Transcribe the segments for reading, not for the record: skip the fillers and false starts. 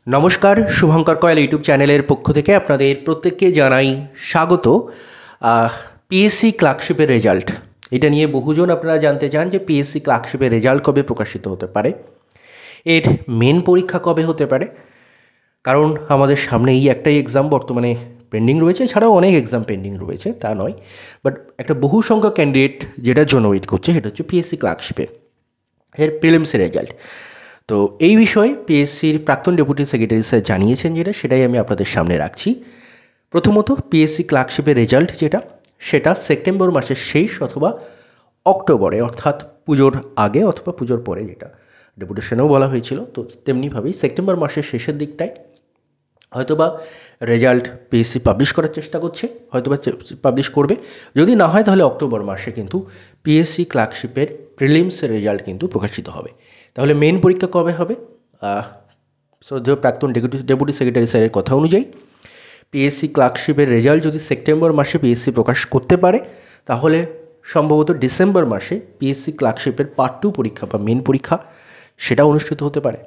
নমস্কার, শুভঙ্কর কয়াল ইউটিউব চ্যানেলের পক্ষ থেকে আপনাদের প্রত্যেককে জানাই স্বাগত। পিএসসি ক্লার্কশিপের রেজাল্ট এটা নিয়ে বহুজন আপনারা জানতে চান যে পিএসসি ক্লার্কশিপের রেজাল্ট কবে প্রকাশিত হতে পারে, এর মেন পরীক্ষা কবে হতে পারে। কারণ আমাদের সামনে এই একটাই এক্সাম বর্তমানে পেন্ডিং রয়েছে, এছাড়াও অনেক এক্সাম পেন্ডিং রয়েছে, তা নয়, বাট একটা বহু সংখ্যক ক্যান্ডিডেট যেটার জন্য ওয়েট করছে সেটা হচ্ছে পিএসসি ক্লার্কশিপের এর প্রিলিমসের রেজাল্ট। তো এই বিষয়ে পিএসসির প্রাক্তন ডেপুটি সেক্রেটারি স্যার জানিয়েছেন সেটাই আমি আপনাদের সামনে রাখছি। প্রথমত পিএসসি ক্লার্কশিপের রেজাল্ট সেটা সেপ্টেম্বর মাসের শেষ অথবা অক্টোবরে, অর্থাৎ পুজোর আগে অথবা পুজোর পরে, যেটা ডেপুটেশনেও বলা হয়েছিল। তো তেমনিভাবেই সেপ্টেম্বর মাসের শেষের দিকটায় হয়তোবা রেজাল্ট পিএসসি পাবলিশ করার চেষ্টা করছে, হয়তোবা পাবলিশ করবে। যদি না হয় তাহলে অক্টোবর মাসে কিন্তু পিএসসি ক্লার্কশিপের প্রিলিমসের রেজাল্ট কিন্তু প্রকাশিত হবে। তাহলে মেন পরীক্ষা কবে হবে? শ্রদ্ধেয় প্রাক্তন ডেপুটি সেক্রেটারি স্যারের কথা অনুযায়ী পিএসসি ক্লার্কশিপের রেজাল্ট যদি সেপ্টেম্বর মাসে পিএসসি প্রকাশ করতে পারে, তাহলে সম্ভবত ডিসেম্বর মাসে পিএসসি ক্লার্কশিপের পার্ট 2 পরীক্ষা বা মেন পরীক্ষা সেটা অনুষ্ঠিত হতে পারে।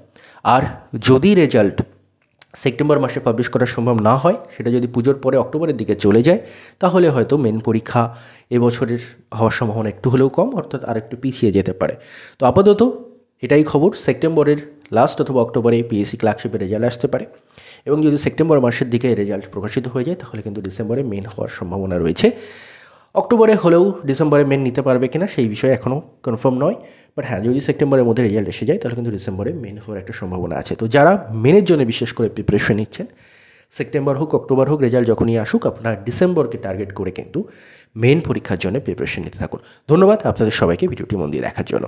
আর যদি রেজাল্ট সেপ্টেম্বর মাসে পাবলিশ করা সম্ভব না হয়, সেটা যদি পুজোর পরে অক্টোবরের দিকে চলে যায়, তাহলে হয়তো মেন পরীক্ষা এবছরের হওয়ার সম্ভাবনা একটু হলেও কম, অর্থাৎ আর একটু পিছিয়ে যেতে পারে। তো আপাতত এটাই খবর, সেপ্টেম্বরের লাস্ট অথবা অক্টোবরে পিএসসি ক্লার্কশিপের রেজাল্ট আসতে পারে, এবং যদি সেপ্টেম্বর মাসের দিকে রেজাল্ট প্রকাশিত হয়ে যায় তাহলে কিন্তু ডিসেম্বরে মেন হওয়ার সম্ভাবনা রয়েছে। অক্টোবরে হলেও ডিসেম্বরে মেন নিতে পারবে কিনা সেই বিষয়ে এখনও কনফার্ম নয়, বাট হ্যাঁ, যদি সেপ্টেম্বরের মধ্যে রেজাল্ট এসে যায় তাহলে কিন্তু ডিসেম্বরে মেন হওয়ার একটা সম্ভাবনা আছে। তো যারা মেনের জন্য বিশেষ করে প্রিপারেশন নিচ্ছেন, সেপ্টেম্বর হোক অক্টোবর হোক, রেজাল্ট যখনই আসুক, আপনারা ডিসেম্বরকে টার্গেট করে কিন্তু মেন পরীক্ষার জন্য প্রিপারেশন নিতে থাকুন। ধন্যবাদ আপনাদের সবাইকে ভিডিওটি মন দিয়ে দেখার জন্য।